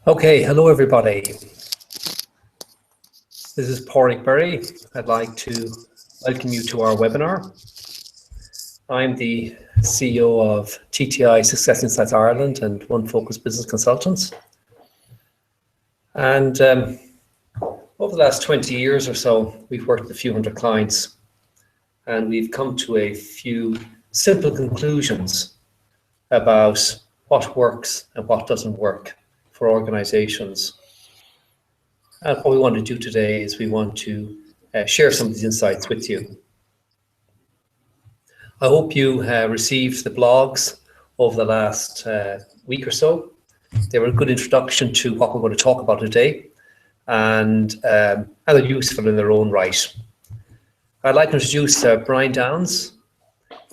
Okay, hello everybody. This is Pádraig Berry. I'd like to welcome you to our webinar. I'm the CEO of TTI Success Insights Ireland and One Focus Business Consultants. And over the last 20 years or so, we've worked with a few hundred clients, and we've come to a few simple conclusions about what works and what doesn't work for organizations. And what we want to do today is we want to share some of these insights with you. I hope you received the blogs over the last week or so. They were a good introduction to what we're going to talk about today, and they're useful in their own right. I'd like to introduce Brian Downs.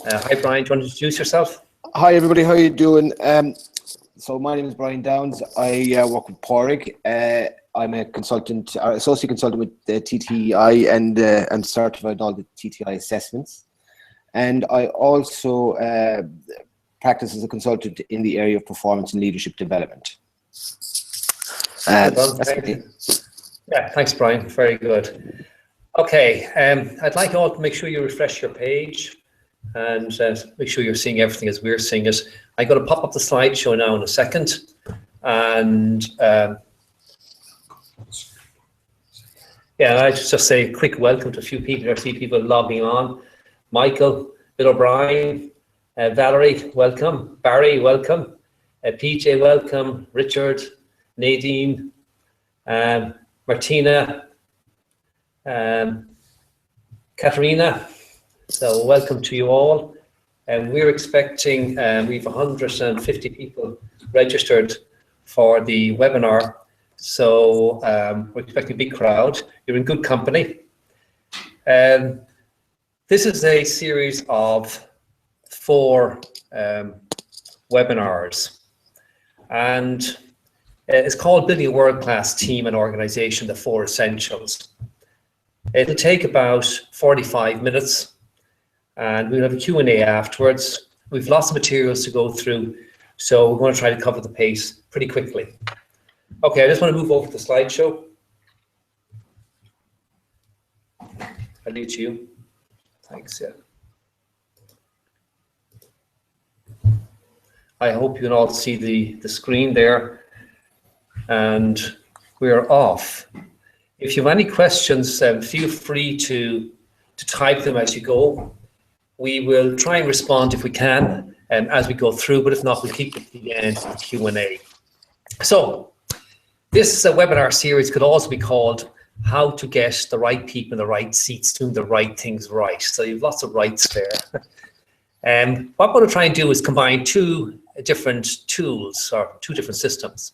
Hi Brian, do you want to introduce yourself? Hi everybody, how are you doing? So my name is Brian Downs. I work with Pádraig. I'm a consultant, associate consultant with the TTI, and I'm certified in all the TTI assessments. And I also practice as a consultant in the area of performance and leadership development. Yeah, thanks Brian, very good. Okay, I'd like you all to make sure you refresh your page and make sure you're seeing everything as we're seeing it. I'm going to pop up the slideshow now in a second, and I just say a quick welcome to a few people. I see people logging on. Michael, Bill O'Brien, Valerie, welcome. Barry, welcome. PJ, welcome. Richard, Nadine, Martina, Katerina. So welcome to you all. And we're expecting, we've 150 people registered for the webinar. So we're expecting a big crowd. You're in good company. This is a series of 4 webinars. And it's called Building a World-Class Team and Organization, the 4 Essentials. It'll take about 45 minutes. And we'll have a Q&A afterwards. We've lots of materials to go through, so we're going to try to cover the pace pretty quickly. Okay, I just want to move over to the slideshow. I'll leave it to you. Thanks, yeah. I hope you can all see the screen there. And we're off. If you have any questions, feel free to type them as you go. We will try and respond if we can as we go through, but if not, we'll keep it to the end for the Q&A. So this webinar series could also be called How to Get the Right People in the Right Seats Doing the Right Things Right. So you have lots of rights there. What I'm going to try and do is combine 2 different tools or 2 different systems.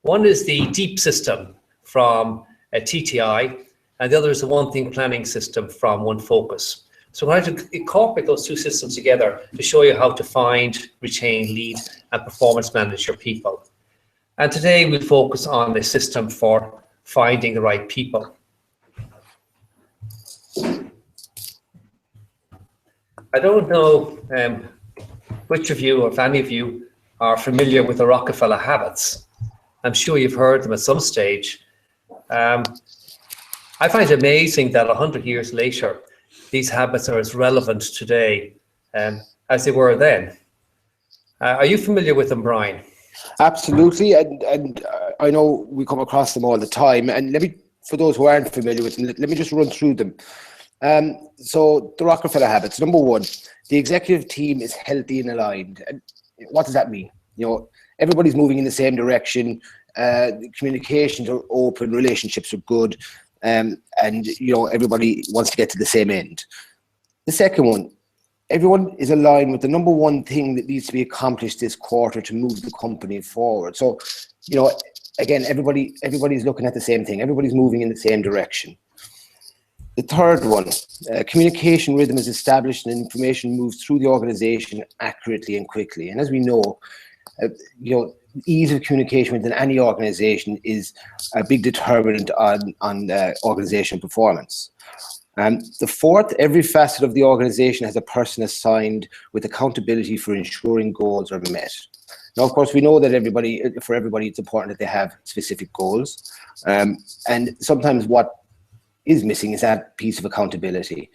One is the DEAP system from TTI, and the other is the One Thing Planning system from One Focus. So we're going to incorporate those 2 systems together to show you how to find, retain, lead, and performance manage your people. And today we'll focus on the system for finding the right people. I don't know which of you, or if any of you, are familiar with the Rockefeller habits. I'm sure you've heard them at some stage. I find it amazing that 100 years later, these habits are as relevant today as they were then. Are you familiar with them, Brian? Absolutely, and I know we come across them all the time. And for those who aren't familiar with them, let me just run through them. So the Rockefeller habits. Number 1, the executive team is healthy and aligned. And what does that mean? Everybody's moving in the same direction. Communications are open, relationships are good. And everybody wants to get to the same end. The second one, everyone is aligned with the number 1 thing that needs to be accomplished this quarter to move the company forward. So, again, everybody's looking at the same thing. Everybody's moving in the same direction. The third one, communication rhythm is established and information moves through the organization accurately and quickly. And as we know, ease of communication within any organization is a big determinant on organizational performance. The fourth, every facet of the organization has a person assigned with accountability for ensuring goals are met. Now, of course, we know that for everybody, it's important that they have specific goals. And sometimes what is missing is that piece of accountability.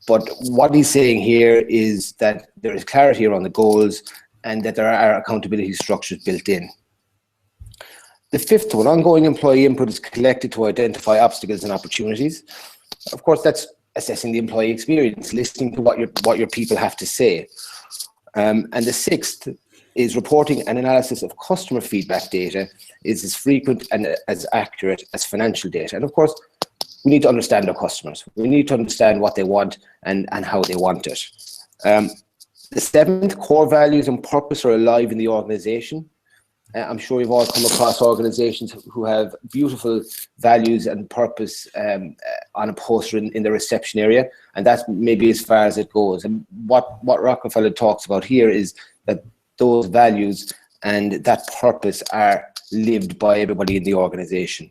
But what he's saying here is that there is clarity around the goals and that there are accountability structures built in. The fifth one, ongoing employee input is collected to identify obstacles and opportunities. Of course, that's assessing the employee experience, listening to what your people have to say. And the sixth is reporting and analysis of customer feedback data is as frequent and as accurate as financial data. And of course, we need to understand our customers. We need to understand what they want and how they want it. The seventh, core values and purpose are alive in the organization. I'm sure you've all come across organizations who have beautiful values and purpose on a poster in the reception area, and that's maybe as far as it goes. And what Rockefeller talks about here is that those values and that purpose are lived by everybody in the organization.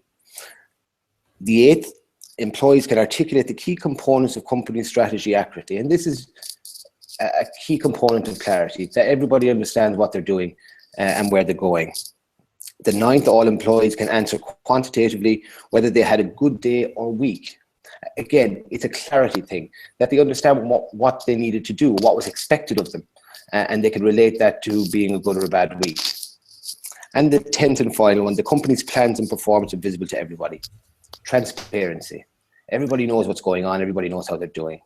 The eighth, employees can articulate the key components of company strategy accurately, and this is a key component of clarity, that everybody understands what they're doing and where they're going. The ninth, all employees can answer quantitatively whether they had a good day or week. Again, it's a clarity thing, that they understand what they needed to do, what was expected of them, and they can relate that to being a good or a bad week. And the 10th and final one, the company's plans and performance are visible to everybody. Transparency. Everybody knows what's going on, everybody knows how they're doing.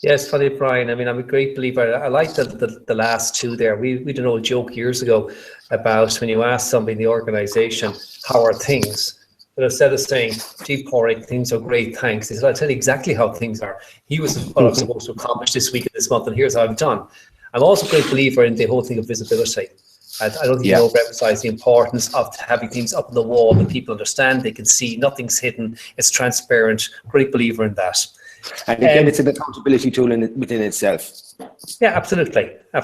Yes, funny, Brian. I mean, I'm a great believer. I like the last two there. We did an old joke years ago about when you ask somebody in the organization, how are things? But instead of saying, gee, Porrick, things are great, thanks, he said, I'll tell you exactly how things are. He was what I'm supposed to accomplish this week and this month, and here's how I've done. I'm also a great believer in the whole thing of visibility. I don't think you overemphasize the importance of having things up on the wall that people understand, they can see, nothing's hidden, it's transparent. Great believer in that. And again, it's an accountability tool within itself. Yeah, absolutely. I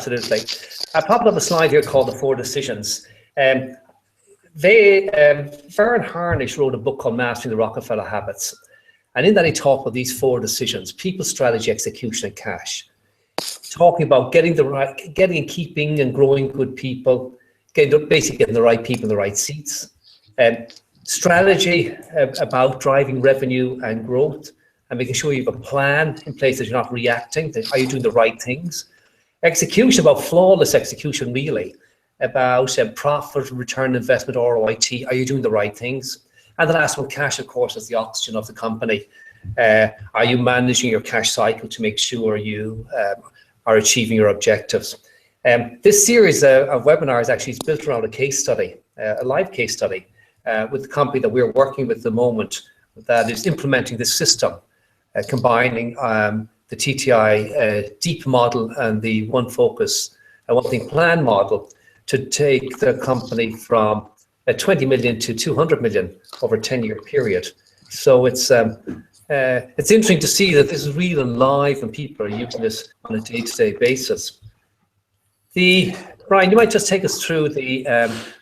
popped up a slide here called The Four Decisions. Vern Harnish wrote a book called Mastering the Rockefeller Habits. And in that he talked about these four decisions: people, strategy, execution, and cash. Talking about getting and keeping and growing good people, basically getting the right people in the right seats. Strategy about driving revenue and growth, and making sure you have a plan in place that you're not reacting, that are you doing the right things. Execution, about flawless execution really, about profit, return investment, ROIT, are you doing the right things? And the last one, cash, of course, is the oxygen of the company. Are you managing your cash cycle to make sure you are achieving your objectives? This series of webinars actually is built around a case study, a live case study with the company that we're working with at the moment that is implementing this system. Combining the TTI DEAP model and the One Focus, One Thing Plan model to take the company from 20 million to 200 million over a 10-year period. So it's interesting to see that this is real and live and people are using this on a day-to-day basis. Brian, you might just take us through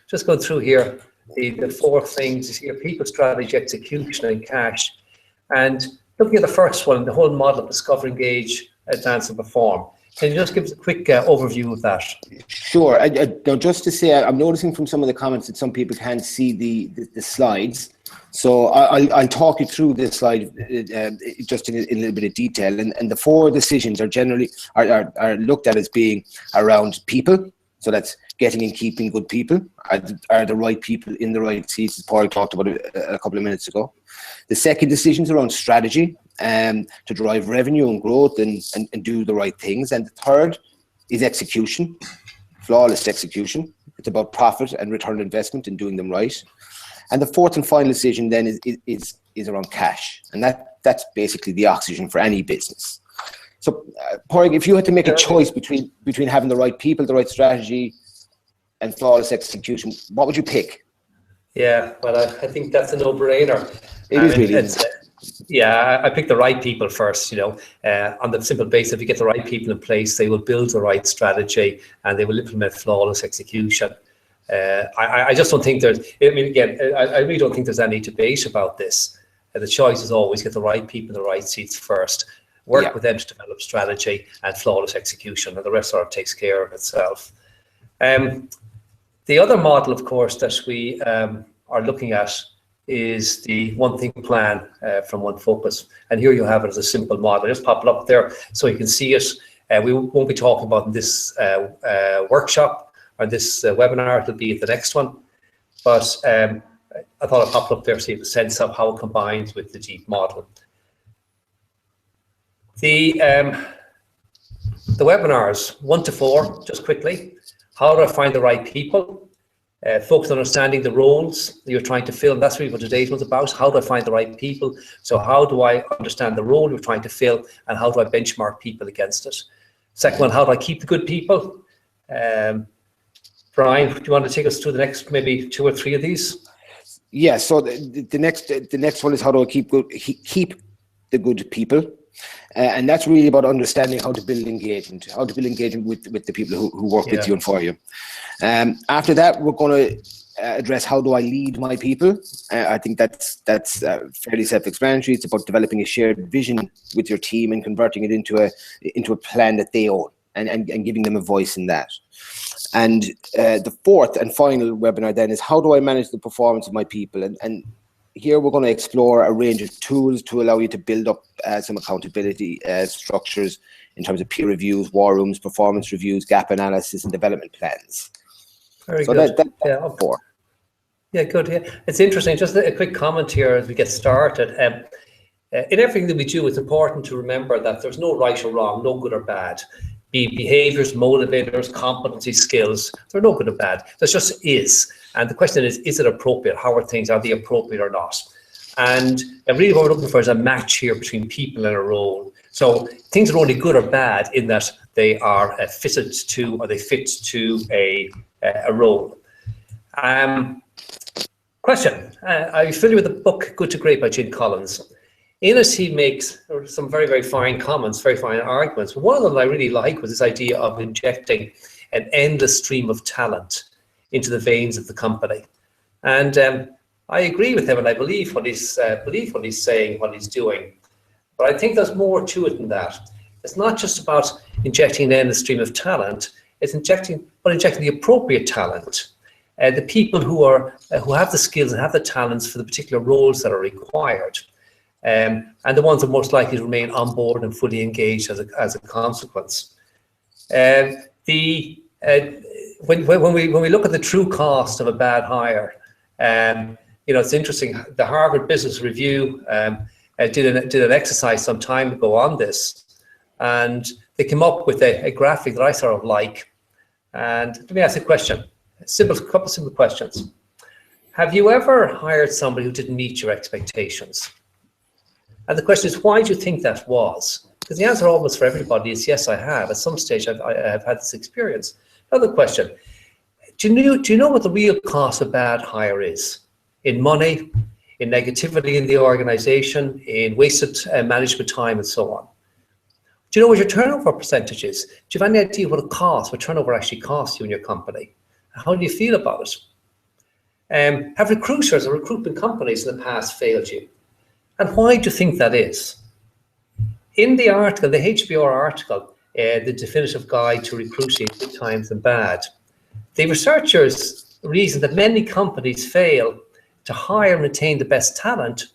just go through here, the four things here: people, strategy, execution, and cash. And looking at the first one, the whole model of discover, engage, advance, and perform. Can you just give us a quick overview of that? Sure. Now, just to say, I'm noticing from some of the comments that some people can't see the slides. So I'll talk you through this slide just in a little bit of detail. And the four decisions are generally are looked at as being around people. So that's getting and keeping good people. Are the right people in the right seats, as Paul talked about a couple of minutes ago. The second decision is around strategy, to drive revenue and growth and do the right things. And the third is execution, flawless execution. It's about profit and return on investment and doing them right. And the fourth and final decision then is around cash. And that's basically the oxygen for any business. So, Porrick, if you had to make a choice between having the right people, the right strategy, and flawless execution, what would you pick? Yeah, well, I think that's a no-brainer. It is really. Yeah, I pick the right people first, on the simple basis, if you get the right people in place, they will build the right strategy and they will implement flawless execution. I just don't think I really don't think there's any debate about this. The choice is always get the right people in the right seats first, work with them to develop strategy and flawless execution, and the rest sort of takes care of itself. The other model, of course, that we are looking at is the One Thing plan from One Focus. And here you have it as a simple model. Just pop it up there so you can see it. We won't be talking about in this workshop or this webinar. It'll be the next one. But I thought I'd pop it up there so you have a sense of how it combines with the DEAP model. The webinars 1 to 4, just quickly. How do I find the right people? Focus on understanding the roles you're trying to fill. That's really what today's one's about. How do I find the right people? So how do I understand the role you're trying to fill, and how do I benchmark people against it? Second one, how do I keep the good people? Brian, do you want to take us through the next maybe 2 or 3 of these? Yeah. So the next one is how do I keep the good people? And that's really about understanding how to build engagement, with the people who work with you and for you. After that, we're going to address how do I lead my people. I think that's fairly self-explanatory. It's about developing a shared vision with your team and converting it into a plan that they own, and giving them a voice in that. And the fourth and final webinar then is how do I manage the performance of my people? And here we're going to explore a range of tools to allow you to build up some accountability structures in terms of peer reviews, war rooms, performance reviews, gap analysis, and development plans. Very good. That's 4. Yeah, good. Yeah, it's interesting. Just a quick comment here as we get started. In everything that we do, it's important to remember that there's no right or wrong, no good or bad. Be behaviors, motivators, competency, skills. They're no good or bad. There just is. And the question is it appropriate? How are things? Are they appropriate or not? And really what we're looking for is a match here between people and a role. So things are only good or bad in that they are fitted to, or they fit to a role. Question. Are you familiar with the book Good to Great by Jim Collins? In it, he makes some very, very fine comments, very fine arguments. One of them I really like was this idea of injecting an endless stream of talent into the veins of the company. And I agree with him, and I believe what he's saying, what he's doing. But I think there's more to it than that. It's not just about injecting an endless stream of talent. It's injecting the appropriate talent. The people who have the skills and have the talents for the particular roles that are required. And the ones that are most likely to remain on board and fully engaged as a consequence. When we look at the true cost of a bad hire, it's interesting. The Harvard Business Review did an exercise some time ago on this, and they came up with a graphic that I sort of like. And let me ask a question. A couple simple questions. Have you ever hired somebody who didn't meet your expectations? And the question is, why do you think that was? Because the answer almost for everybody is yes, I have. At some stage, I've had this experience. Another question: do you know what the real cost of bad hire is? In money, in negativity in the organization, in wasted management time, and so on. Do you know what your turnover percentage is? Do you have any idea what it costs, what turnover actually costs you in your company? How do you feel about it? Have recruiters or recruitment companies in the past failed you? And why do you think that is? In the article, the HBR article, the definitive guide to recruiting good times and bad, the researchers reason that many companies fail to hire and retain the best talent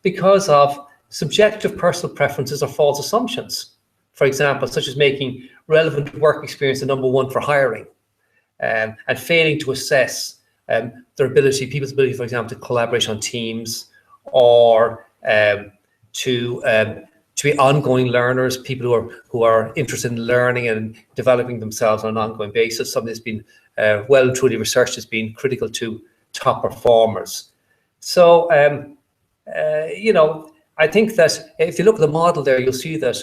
because of subjective personal preferences or false assumptions. For example, such as making relevant work experience the number one for hiring, and failing to assess people's ability, for example, to collaborate on teams, or to be ongoing learners, people who are interested in learning and developing themselves on an ongoing basis. Something that's been well and truly researched has been critical to top performers. So, I think that if you look at the model there, you'll see that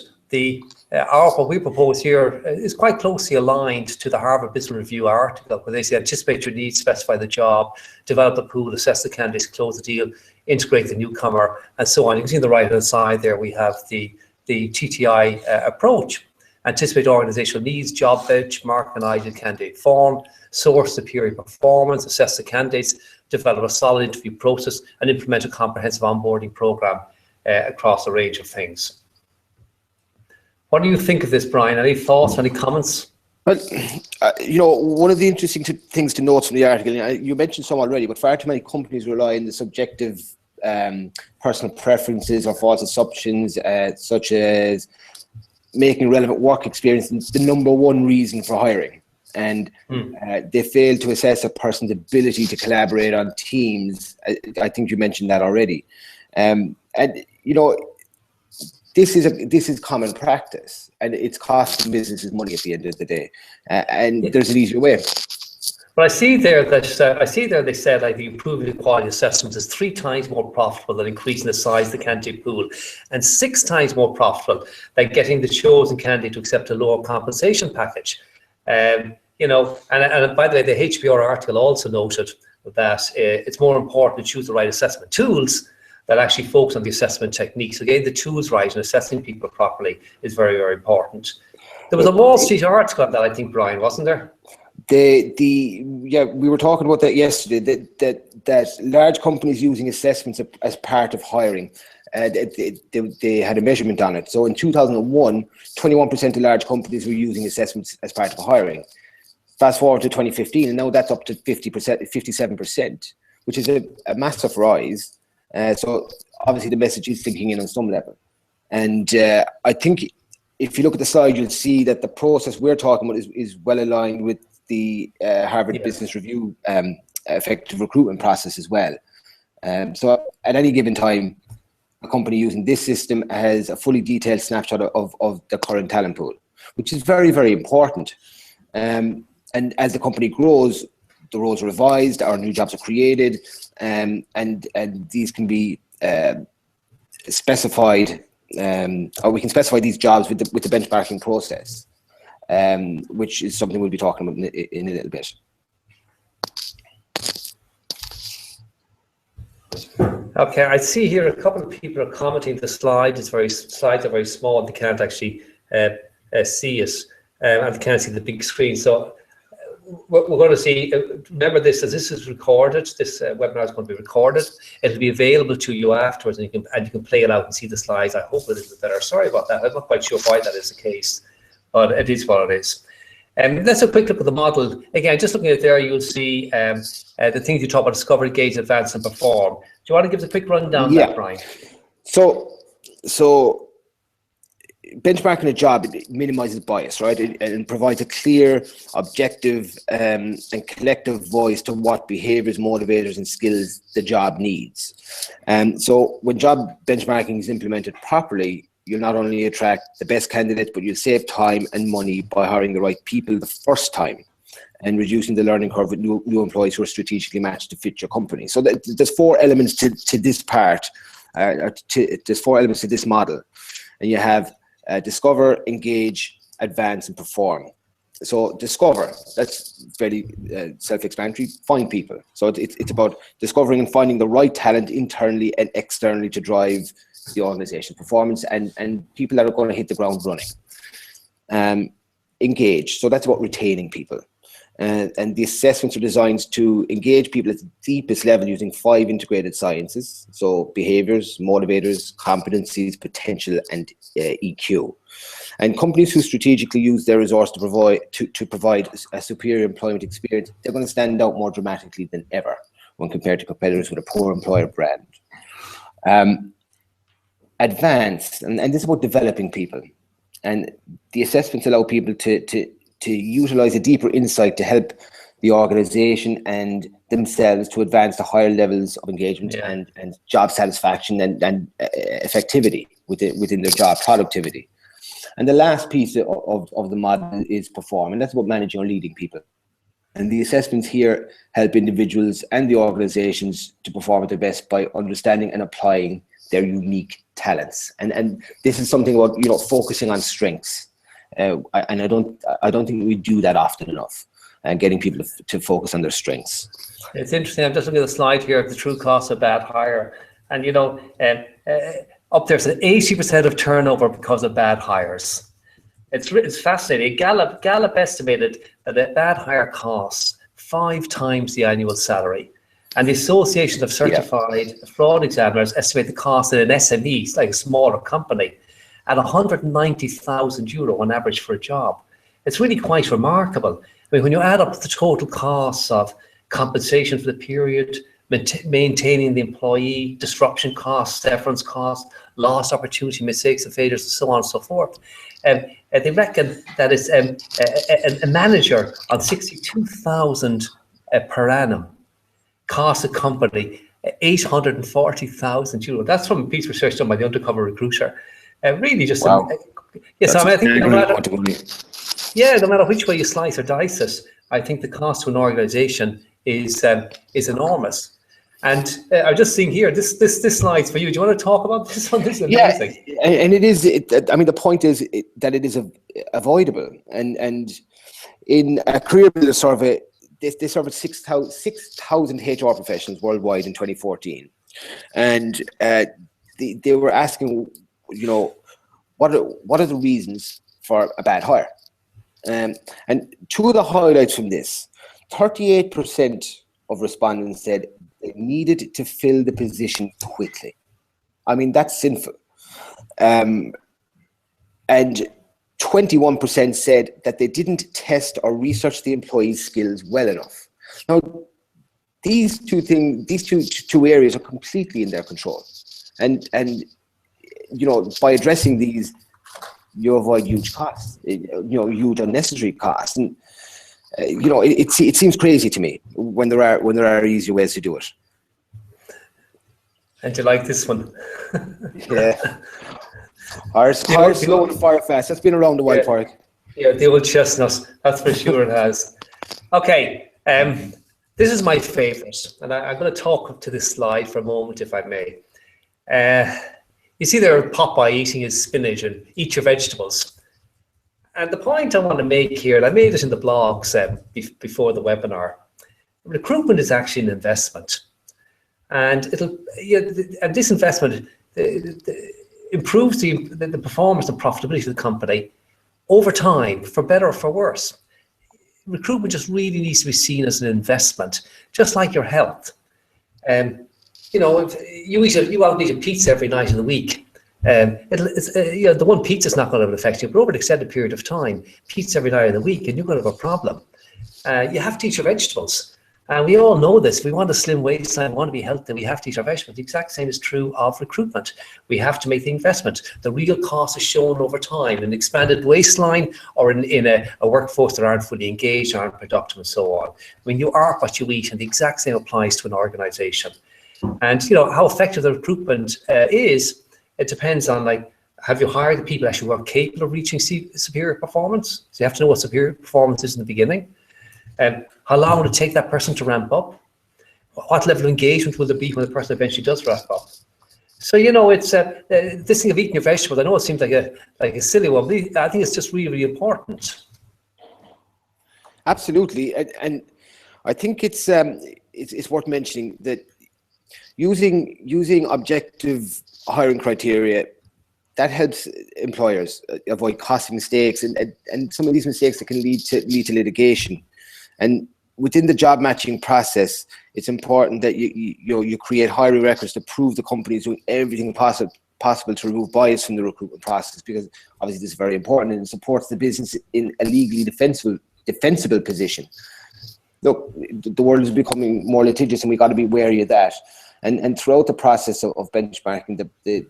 what we propose here is quite closely aligned to the Harvard Business Review article, where they say anticipate your needs, specify the job, develop the pool, assess the candidates, close the deal, integrate the newcomer, and so on. You can see on the right-hand side there we have the TTI approach. Anticipate organizational needs, job benchmark and ideal candidate form, source superior performance, assess the candidates, develop a solid interview process, and implement a comprehensive onboarding program across a range of things. What do you think of this, Brian? Any thoughts, any comments? Well, one of the interesting things to note from the article, you mentioned some already, but far too many companies rely on the subjective personal preferences or false assumptions, such as making relevant work experience the number one reason for hiring. And they fail to assess a person's ability to collaborate on teams. I think you mentioned that already. This is common practice, and it's costing businesses money at the end of the day. And there's an easier way. But I see there they said like the improving the quality assessments is 3 times more profitable than increasing the size of the candidate pool, and 6 times more profitable than getting the chosen candidate to accept a lower compensation package. And by the way, the HBR article also noted that it's more important to choose the right assessment tools that actually focus on the assessment techniques. So getting the tools right and assessing people properly is very, very important. There was a Wall Street article on that, I think, Brian, wasn't there? We were talking about that yesterday, that large companies using assessments as part of hiring, they had a measurement on it. So in 2001, 21% of large companies were using assessments as part of hiring. Fast forward to 2015, and now that's up to 57%, which is a massive rise. So obviously the message is sinking in on some level. And I think if you look at the slide, you'll see that the process we're talking about is well aligned with the Harvard Business Review effective recruitment process as well. So at any given time, a company using this system has a fully detailed snapshot of the current talent pool, which is very, very important. And as the company grows, the roles are revised, our new jobs are created, and these can be specified, or we can specify these jobs with the benchmarking process, which is something we'll be talking about in a little bit. Okay, I see here a couple of people are commenting the slide. Slides are very small. They can't actually see it, and they can't see the big screen. So we're going to see. Remember this, as this is recorded. This webinar is going to be recorded. It'll be available to you afterwards, and you can play it out and see the slides. I hope it is better. Sorry about that. I'm not quite sure why that is the case, but it is what it is. Let's have a quick look at the model. Again, just looking at there, you'll see the things you talk about: discover, engage, advance, and perform. Do you want to give us a quick rundown of that, Brian? So benchmarking a job, it minimizes bias, right? And provides a clear, objective, and collective voice to what behaviors, motivators, and skills the job needs. So when job benchmarking is implemented properly, you'll not only attract the best candidates, but you'll save time and money by hiring the right people the first time and reducing the learning curve with new employees who are strategically matched to fit your company. So there's 4 elements to this part, there's 4 elements to this model. And you have discover, engage, advance, and perform. So discover, that's very self-explanatory, find people. So it's about discovering and finding the right talent internally and externally to drive the organization's performance and people that are going to hit the ground running. Engage, so that's about retaining people. And the assessments are designed to engage people at the deepest level using 5 integrated sciences. So behaviors, motivators, competencies, potential, and EQ. And companies who strategically use their resource to provide a superior employment experience, they're going to stand out more dramatically than ever when compared to competitors with a poor employer brand. Advanced, and this is about developing people. And the assessments allow people to utilize a deeper insight to help the organization and themselves to advance to higher levels of engagement and job satisfaction and effectivity within their job, productivity. And the last piece of the model is perform, and that's about managing or leading people. And the assessments here help individuals and the organizations to perform at their best by understanding and applying their unique talents. And this is something about, focusing on strengths. And I don't think we do that often enough, and getting people to focus on their strengths. It's interesting. I'm just looking at the slide here of the true cost of bad hire, and up there's an 80% of turnover because of bad hires. It's fascinating. Gallup estimated that a bad hire costs 5 times the annual salary, and the Association of Certified Fraud Examiners estimate the cost in an SME, like a smaller company, at €190,000 on average for a job. It's really quite remarkable. I mean, when you add up the total costs of compensation for the period, maintaining the employee, disruption costs, severance costs, lost opportunity, mistakes and failures, and so on and so forth. They reckon that it's a manager on 62,000 per annum costs a company 840,000 euro. That's from a piece of research done by the undercover recruiter. Really just Wow. yes, I mean, I think no matter which way you slice or dice it, I think the cost to an organisation is enormous. And I'm just seeing here, this slide's for you. Do you want to talk about this one? This is amazing. Yeah, and it is. I mean, the point is that it is avoidable. And in a career builder survey, they surveyed 6,000 HR professionals worldwide in 2014, and they were asking, what are the reasons for a bad hire? And two of the highlights from this: 38% of respondents said they needed to fill the position quickly. I mean, that's sinful. And 21% said that they didn't test or research the employee's skills well enough. Now, these two areas are completely in their control. And by addressing these, you avoid huge costs, huge unnecessary costs. And it seems crazy to me when there are easier ways to do it. And you like this one? Yeah. Hire slow and fire fast. That's been around a while, Park. Yeah, the old chestnut. That's for sure it has. Okay, this is my favourite, and I'm going to talk to this slide for a moment, if I may. You see there, Popeye eating his spinach and eat your vegetables. And the point I want to make here, and I made it in the blogs before the webinar, recruitment is actually an investment, and this investment improves the performance and profitability of the company over time, for better or for worse. Recruitment just really needs to be seen as an investment, just like your health. If you out and eat a pizza every night of the week, the one pizza is not going to affect you, but over an extended period of time, pizza every night of the week, and you're going to have a problem. You have to eat your vegetables. And we all know this. We want a slim waistline, we want to be healthy, we have to eat our vegetables. The exact same is true of recruitment. We have to make the investment. The real cost is shown over time in an expanded waistline or in a workforce that aren't fully engaged, aren't productive, and so on. When you are what you eat, and the exact same applies to an organization. And how effective the recruitment is, it depends on have you hired the people actually who are capable of reaching superior performance? So you have to know what superior performance is in the beginning. How long will it take that person to ramp up? What level of engagement will there be when the person eventually does ramp up? So it's this thing of eating your vegetables. I know it seems like a silly one, but I think it's just really, really important. Absolutely, and I think it's worth mentioning that using objective hiring criteria, that helps employers avoid costly mistakes and some of these mistakes that can lead to litigation. And within the job matching process, it's important that you create hiring records to prove the company is doing everything possible to remove bias from the recruitment process, because obviously this is very important and it supports the business in a legally defensible position. Look, the world is becoming more litigious and we got to be wary of that. And throughout the process of benchmarking, the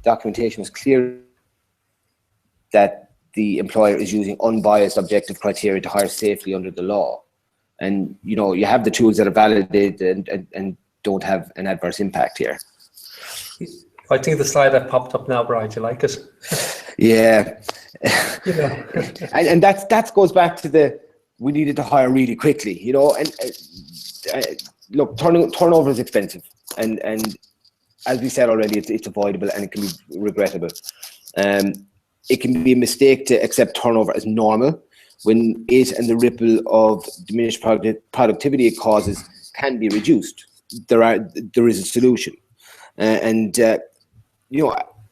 documentation was clear that the employer is using unbiased objective criteria to hire safely under the law. And you have the tools that are validated and don't have an adverse impact here. I think the slide that popped up now, Brian, do you like it? Yeah. and that goes back to we needed to hire really quickly, and look, turnover is expensive, and as we said already, it's avoidable and it can be regrettable. It can be a mistake to accept turnover as normal when it and the ripple of diminished productivity it causes can be reduced. There is a solution, and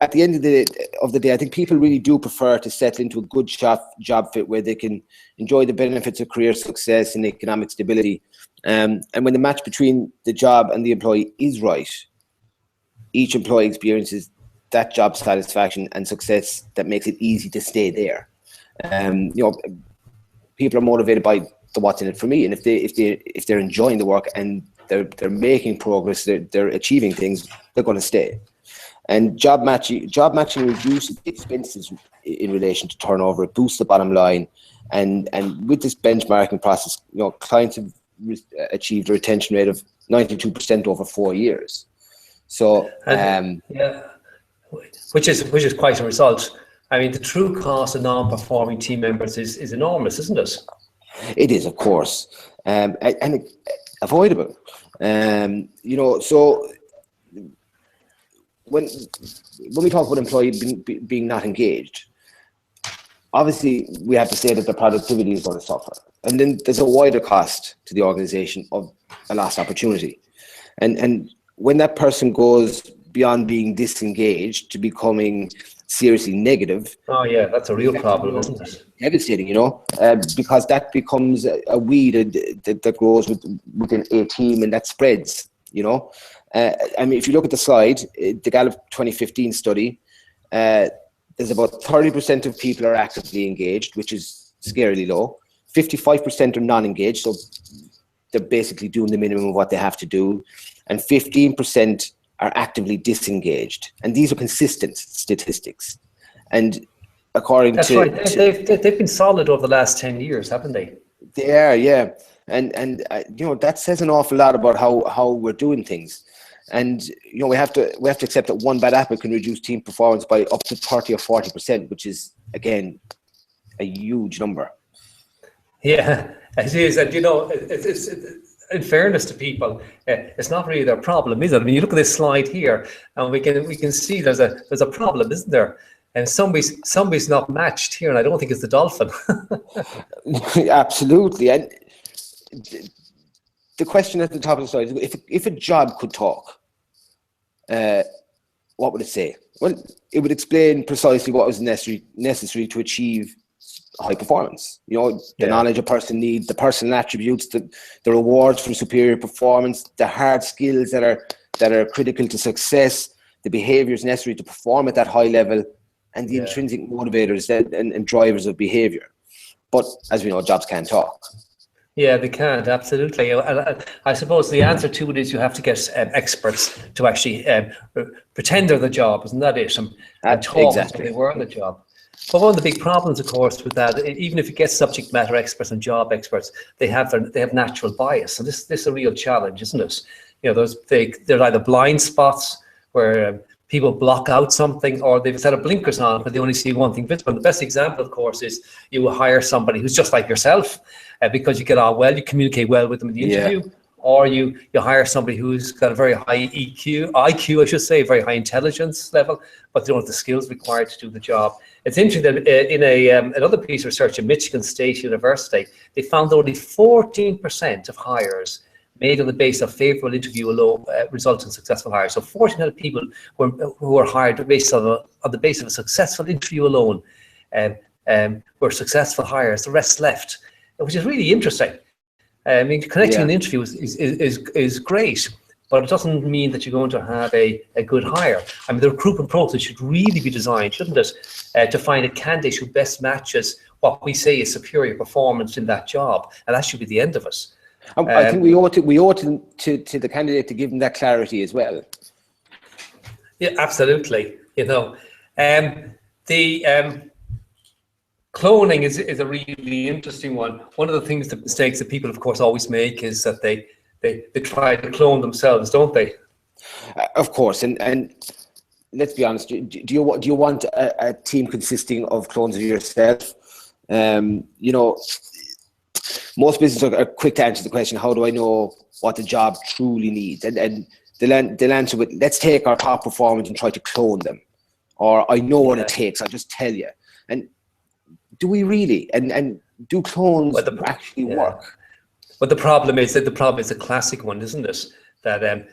at the end of the day, I think people really do prefer to settle into a good job fit where they can enjoy the benefits of career success and economic stability. And when the match between the job and the employee is right, each employee experiences that job satisfaction and success that makes it easy to stay there. people are motivated by the what's in it for me. And if they're enjoying the work and they're making progress, they're achieving things, they're going to stay. And job matching reduces the expenses in relation to turnover. It boosts the bottom line, and with this benchmarking process, clients have achieved a retention rate of 92% over 4 years. So which is quite a result. I mean, the true cost of non-performing team members is enormous, isn't it? It is, of course, and avoidable. So when we talk about employee being not engaged, obviously we have to say that the productivity is going to suffer, and then there's a wider cost to the organization of a lost opportunity, and when that person goes beyond being disengaged to becoming seriously negative. Oh yeah, that's a real problem, isn't it? Devastating, because that becomes a weed that grows within a team, and that spreads. I mean, if you look at the slide, the Gallup 2015 study, there's about 30% of people are actively engaged, which is scarily low. 55% are non-engaged, so they're basically doing the minimum of what they have to do, and 15% are actively disengaged, and these are consistent statistics. And according That's right, they've been solid over the last 10 years, haven't they? They are, yeah, and that says an awful lot about how we're doing things. And we have to accept that one bad apple can reduce team performance by up to 30 or 40%, which is again a huge number. Yeah, it is, and it's in fairness to people, it's not really their problem, is it? I mean, you look at this slide here, and we can see there's a problem, isn't there? And somebody's not matched here, and I don't think it's the dolphin. Absolutely, and the question at the top of the slide is: if a job could talk, what would it say? Well, it would explain precisely what was necessary to achieve high performance. The knowledge a person needs, the personal attributes, the rewards from superior performance, the hard skills that are critical to success, the behaviors necessary to perform at that high level, and the intrinsic motivators and drivers of behavior. But as we know, jobs can't talk. Yeah, they can't, absolutely. I suppose the answer to it is you have to get experts to actually pretend they're the job, isn't that it? And talk as if they were the job. But one of the big problems, of course, with that, even if you get subject matter experts and job experts, they have natural bias. So this is a real challenge, isn't it? They're either blind spots where people block out something, or they've a set of blinkers on, but they only see one thing visible. And the best example, of course, is you will hire somebody who's just like yourself, because you get on well, you communicate well with them in the interview, or you hire somebody who's got a very high IQ, I should say, very high intelligence level, but they don't have the skills required to do the job. It's interesting that in another piece of research at Michigan State University, they found that only 14% of hires made on the basis of favorable interview alone result in successful hires. So 14% of people who were hired based on the basis of a successful interview alone were successful hires. The rest left, which is really interesting. I mean, connecting an interview is great, but it doesn't mean that you're going to have a good hire. I mean, the recruitment process should really be designed, shouldn't it, to find a candidate who best matches what we say is superior performance in that job, and that should be the end of it. I think we ought to the candidate to give them that clarity as well. Yeah, absolutely. Cloning is a really interesting one. One of the mistakes that people, of course, always make is that they try to clone themselves, don't they? Of course, and let's be honest. Do you want a team consisting of clones of yourself? Most businesses are quick to answer the question, how do I know what the job truly needs? And they'll answer with, let's take our top performers and try to clone them. Or I know what it takes, I'll just tell you. And do we really? And do clones actually work? But the problem is a classic one, isn't it? That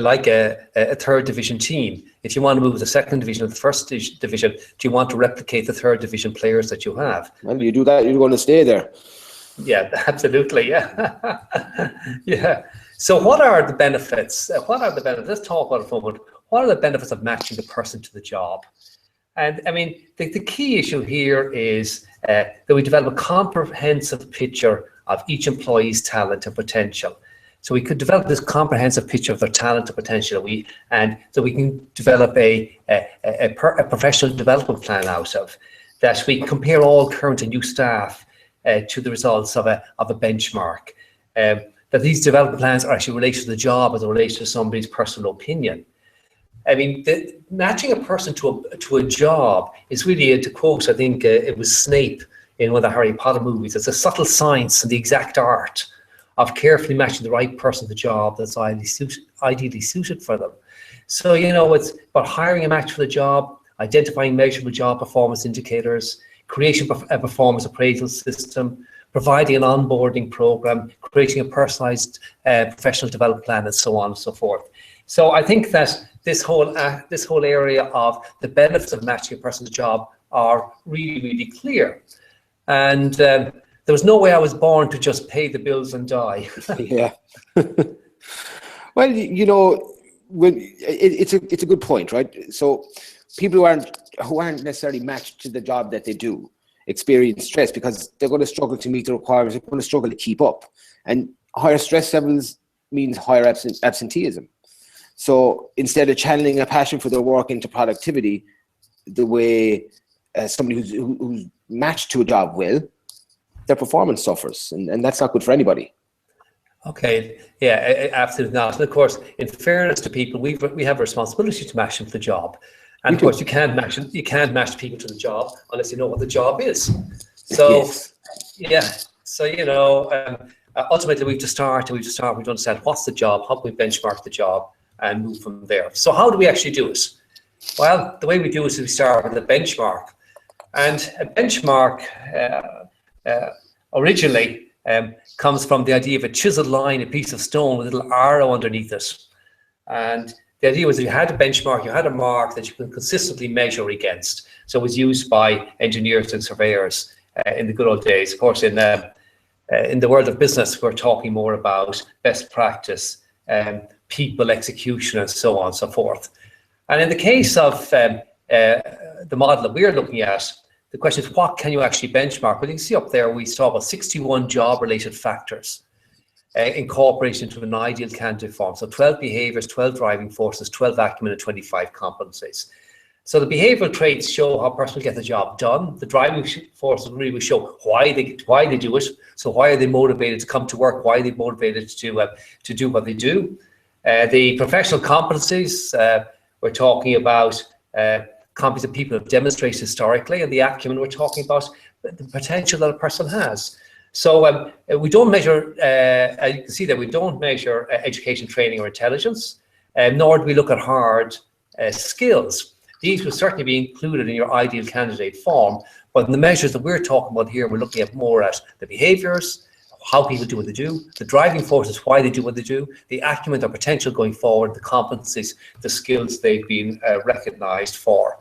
like a third division team, if you want to move to the second division or the first division, do you want to replicate the third division players that you have? Well, you do that, you're going to stay there. Yeah, absolutely. Yeah. Yeah. So what are the benefits? Let's talk about it for a moment. What are the benefits of matching the person to the job? And I mean, the key issue here is that we develop a comprehensive picture of each employee's talent and potential. So we could develop this comprehensive picture of their talent and potential, and so we can develop a professional development plan out of that. We compare all current and new staff to the results of a benchmark. That these development plans are actually related to the job as it relates to somebody's personal opinion. I mean, matching a person to a job is really, to quote, I think it was Snape in one of the Harry Potter movies, it's a subtle science and the exact art of carefully matching the right person to the job that's ideally suited for them. So, you know, it's about hiring a match for the job, identifying measurable job performance indicators, creating a performance appraisal system, providing an onboarding program, creating a personalized professional development plan, and so on and so forth. So I think that this whole area of the benefits of matching a person to a job are really, really clear. And there was no way I was born to just pay the bills and die. Yeah. Well, you know, it's a good point, right? So people who aren't necessarily matched to the job that they do experience stress because they're going to struggle to meet the requirements. They're going to struggle to keep up, and higher stress levels means higher absenteeism. So instead of channeling a passion for their work into productivity, the way somebody who's matched to a job will, their performance suffers, and that's not good for anybody. Okay, yeah, absolutely not. And of course, in fairness to people, we have a responsibility to match them to the job. And of course, you can't match people to the job unless you know what the job is. So, yes. Yeah, so you know, ultimately we have to start. We understand what's the job, how can we benchmark the job, and move from there. So how do we actually do it? Well, the way we do it is we start with a benchmark, and a benchmark originally comes from the idea of a chiseled line, a piece of stone with a little arrow underneath it. And the idea was that you had a benchmark, you had a mark that you can consistently measure against. So it was used by engineers and surveyors in the good old days. Of course, in the world of business, we're talking more about best practice, people, execution, and so on and so forth. And in the case of the model that we're looking at, the question is, what can you actually benchmark? Well, you can see up there, we saw about 61 job-related factors incorporated into an ideal candidate form. So 12 behaviors, 12 driving forces, 12 acumen, and 25 competencies. So the behavioral traits show how a person will get the job done. The driving forces really show why they do it. So why are they motivated to come to work? Why are they motivated to do what they do? The professional competencies, we're talking about competencies that people have demonstrated historically, and the acumen, we're talking about the potential that a person has. So we don't measure, as you can see there, we don't measure education, training, or intelligence, nor do we look at hard skills. These will certainly be included in your ideal candidate form, but in the measures that we're talking about here, we're looking at more at the behaviors, how people do what they do, the driving forces, why they do what they do, the acumen, their potential going forward, the competencies, the skills they've been recognized for.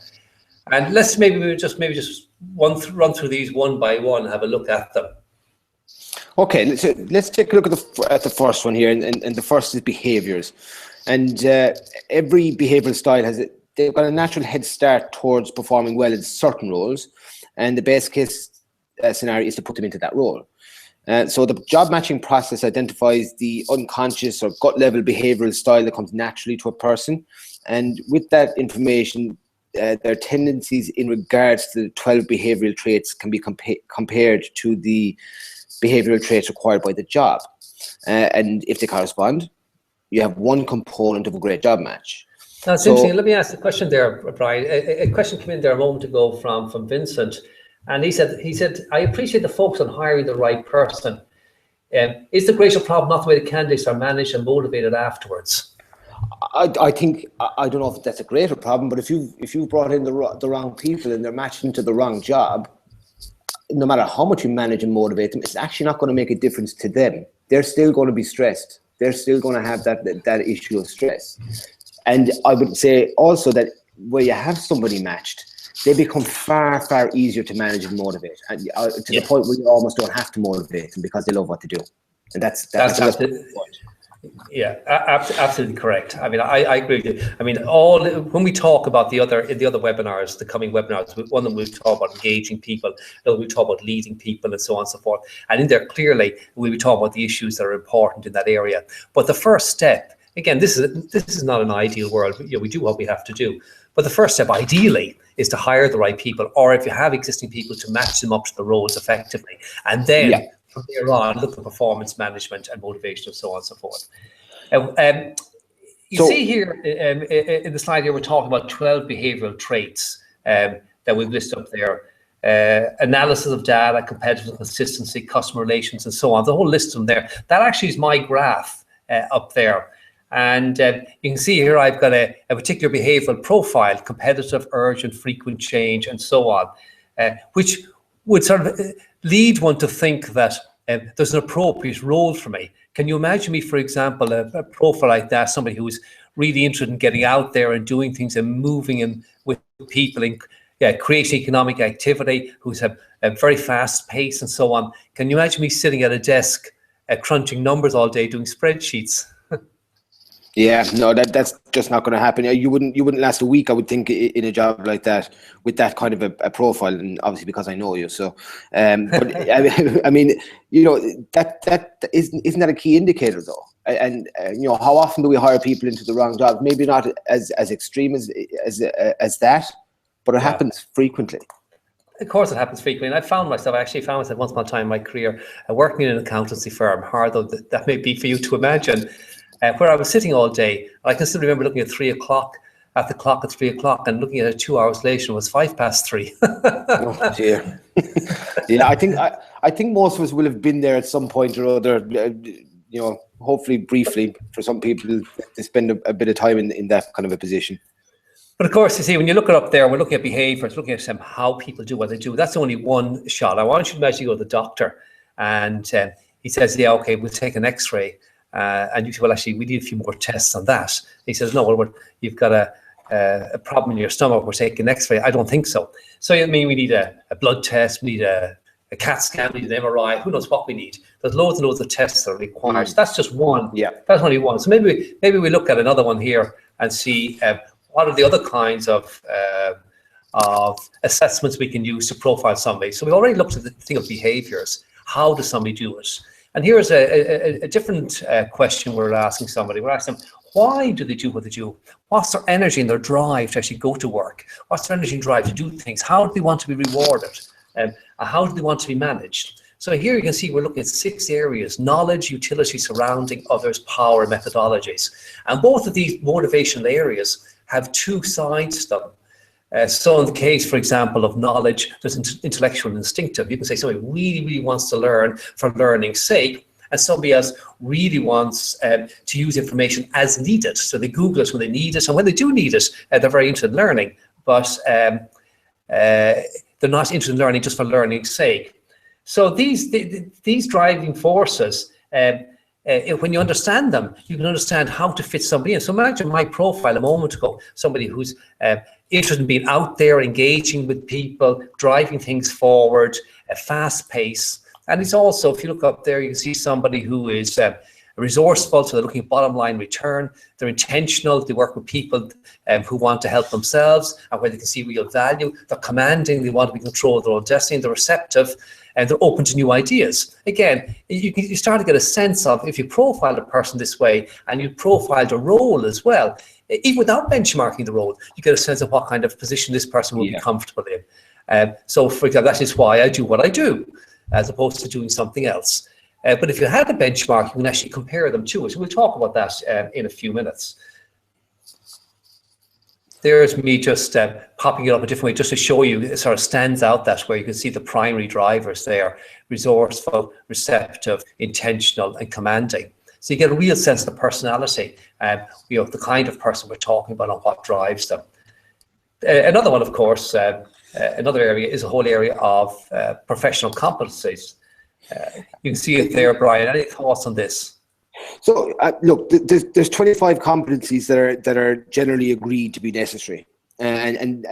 And let's maybe just run through these one by one and have a look at them. Okay, let's take a look at the first one here, and the first is behaviors. And every behavioral style they've got a natural head start towards performing well in certain roles, and the best case scenario is to put them into that role. So the job matching process identifies the unconscious or gut level behavioral style that comes naturally to a person, and with that information, their tendencies in regards to the 12 behavioral traits can be compared to the behavioral traits required by the job. And if they correspond, you have one component of a great job match. That's interesting. Let me ask the question there, Brian. A question came in there a moment ago from Vincent, and he said, I appreciate the focus on hiring the right person. Is the greater problem not the way the candidates are managed and motivated afterwards? I think, I don't know if that's a greater problem, but if you brought in the wrong people and they're matched into the wrong job, no matter how much you manage and motivate them, it's actually not going to make a difference to them. They're still going to be stressed. They're still going to have that issue of stress. And I would say also that where you have somebody matched, they become far, far easier to manage and motivate, and to the point where you almost don't have to motivate them because they love what they do. And that's the point. Yeah, absolutely correct. I mean, I agree with you. I mean, when we talk about the other webinars, the coming webinars, one of them we'll talk about engaging people, another we'll talk about leading people, and so on and so forth. And in there, clearly, we'll be talking about the issues that are important in that area. But the first step, again, this is not an ideal world. We do what we have to do. But the first step, ideally, is to hire the right people, or if you have existing people, to match them up to the roles effectively, and then from there on, look at performance management and motivation, and so on and so forth. You see here in the slide here, we're talking about 12 behavioral traits that we've listed up there. Analysis of data, competitive consistency, customer relations, and so on. The whole list of them there. That actually is my graph up there. And you can see here I've got a particular behavioral profile: competitive, urgent, frequent change, and so on, which would sort of lead one to think that there's an appropriate role for me. Can you imagine me, for example, a profile like that, somebody who's really interested in getting out there and doing things and moving in with people and creating economic activity, who's a very fast pace and so on? Can you imagine me sitting at a desk crunching numbers all day doing spreadsheets? Yeah, no, that's just not going to happen. You wouldn't last a week, I would think, in a job like that with that kind of a profile, and obviously because I know you. So, but I mean, that isn't that a key indicator though? And how often do we hire people into the wrong job? Maybe not as extreme as that, but it happens frequently. Of course, it happens frequently. And I actually found myself once upon a time in my career working in an accountancy firm, hard though that may be for you to imagine. Where I was sitting all day. I can still remember looking at 3 o'clock, at the clock at 3 o'clock, and looking at it 2 hours later, it was 3:05. Oh dear. Yeah, I think most of us will have been there at some point or other. Hopefully briefly, for some people to spend a bit of time in that kind of a position. But of course, you see, when you look it up there, we're looking at behaviours, looking at how people do what they do. That's only one shot. I want you to imagine you go to the doctor, and he says, "Yeah, okay, we'll take an X-ray." And you say, well, actually, we need a few more tests on that. He says, no, well, you've got a problem in your stomach. We're taking an X-ray. I don't think so. So, I mean, we need a blood test. We need a CAT scan. We need an MRI. Who knows what we need? There's loads and loads of tests that are required. So that's just one. Yeah. That's only one. So maybe we look at another one here and see what are the other kinds of assessments we can use to profile somebody. So we've already looked at the thing of behaviours. How does somebody do it? And here's a different question we're asking somebody. We're asking them, why do they do what they do? What's their energy and their drive to actually go to work? What's their energy and drive to do things? How do they want to be rewarded? How do they want to be managed? So here you can see we're looking at 6 areas: knowledge, utility, surrounding, others, power, methodologies. And both of these motivational areas have 2 sides to them. So in the case, for example, of knowledge, there's intellectual and instinctive. You can say somebody really, really wants to learn for learning's sake, and somebody else really wants to use information as needed. So they Google it when they need it, and when they do need it, they're very interested in learning, but they're not interested in learning just for learning's sake. So these driving forces, when you understand them, you can understand how to fit somebody in. So imagine my profile a moment ago, somebody who's interested in being out there, engaging with people, driving things forward, a fast pace. And it's also, if you look up there, you can see somebody who is resourceful, so they're looking at bottom line return. They're intentional, they work with people who want to help themselves and where they can see real value. They're commanding, they want to be in control of their own destiny. They're receptive, and they're open to new ideas. Again, you start to get a sense of, if you profile a person this way and you profile the role as well, even without benchmarking the role, you get a sense of what kind of position this person will be comfortable in. So for example, that is why I do what I do, as opposed to doing something else. But if you had a benchmark, you can actually compare them to it. So we'll talk about that in a few minutes. There's me just popping it up a different way, just to show you, it sort of stands out that way. You can see the primary drivers there: resourceful, receptive, intentional, and commanding. So you get a real sense of the personality, the kind of person we're talking about and what drives them. Another one, of course, another area is a whole area of professional competencies. You can see it there, Brian. Any thoughts on this? So look, there's 25 competencies that are generally agreed to be necessary, and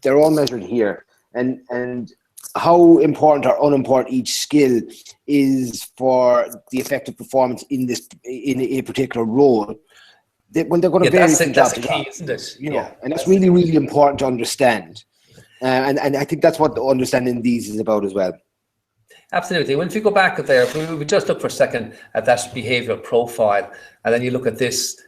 they're all measured here. And how important or unimportant each skill is for the effective performance in a particular role. When they're going to vary from job to job, isn't it? You know, and that's really, really important to understand. And I think that's what understanding these is about as well. Absolutely. Well, if you go back there, if we just look for a second at that behavioural profile, and then you look at this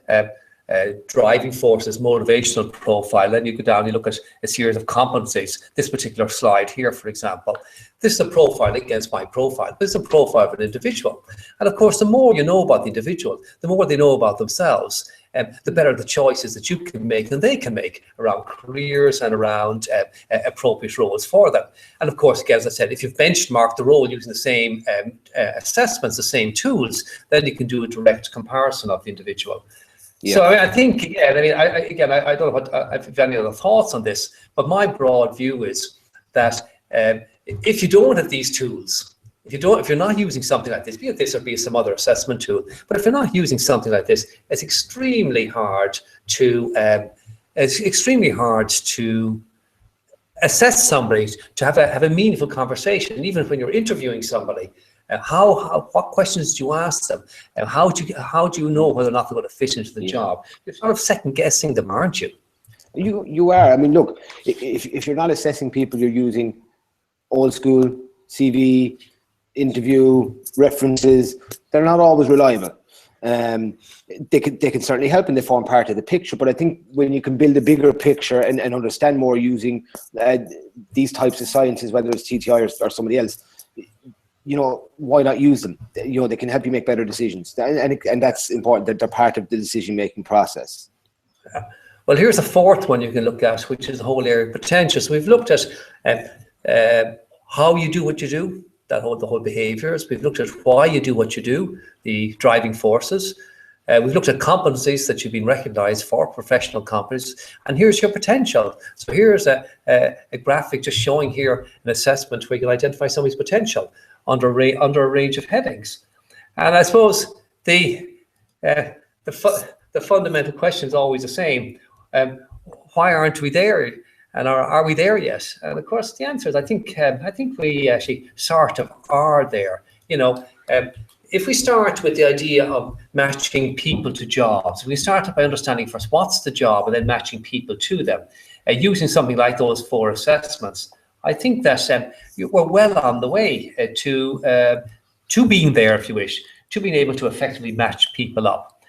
driving forces, motivational profile, then you go down, you look at a series of competencies. This particular slide here, for example, this is a profile against my profile. This is a profile of an individual. And of course, the more you know about the individual, the more they know about themselves, the better the choices that you can make and they can make around careers and around appropriate roles for them. And of course, again, as I said, if you've benchmarked the role using the same assessments, the same tools, then you can do a direct comparison of the individual. Yeah. So I think, again, I don't know if you have any other thoughts on this, but my broad view is that if you don't have these tools, if you're not using something like this, be it this or be it some other assessment tool, but if you're not using something like this, it's extremely hard to assess somebody, to have a meaningful conversation. And even when you're interviewing somebody, what questions do you ask them? And how do you know whether or not they're going to fit into the job? You're sort of second guessing them, aren't you? You are. I mean, look, if you're not assessing people, you're using old school CV, interview, references. They're not always reliable. They can certainly help and they form part of the picture, but I think when you can build a bigger picture and understand more using these types of sciences, whether it's TTI or somebody else, you know, why not use them? You know, they can help you make better decisions, and that's important, that they're part of the decision-making process. Well, here's a fourth one you can look at, which is the whole area of potential. So we've looked at how you do what you do, the whole behaviours. We've looked at why you do what you do, the driving forces. We've looked at competencies that you've been recognised for, professional competencies, and here's your potential. So here's a graphic just showing here an assessment where you can identify somebody's potential under a range of headings. And I suppose the fundamental question is always the same. Why aren't we there? And are we there yet? And of course, the answer is I think we actually sort of are there. You know, if we start with the idea of matching people to jobs, we start by understanding first what's the job and then matching people to them, using something like those 4 assessments. I think that we're well on the way to being there, if you wish, to being able to effectively match people up.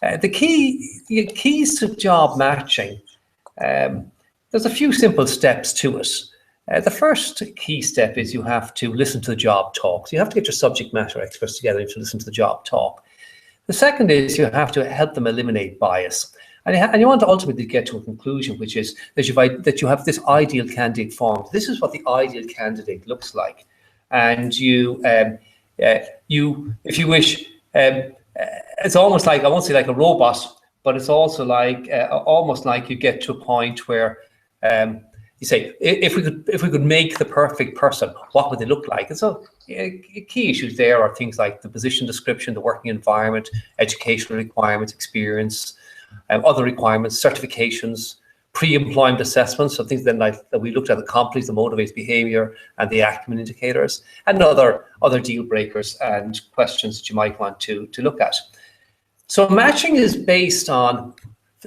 The keys to job matching. There's a few simple steps to it. The first key step is you have to listen to the job talk. So you have to get your subject matter experts together to listen to the job talk. The second is you have to help them eliminate bias. And you want to ultimately get to a conclusion, which is that you have this ideal candidate formed. This is what the ideal candidate looks like. And if you wish, it's almost like, I won't say like a robot, but it's also like almost like you get to a point where you say, if we could make the perfect person, what would they look like? And so key issues there are things like the position description, the working environment, educational requirements, experience, other requirements, certifications, pre-employment assessments, so things then like that we looked at, the competencies, the motivates behavior, and the acumen indicators, and other deal breakers and questions that you might want to look at. So matching is based on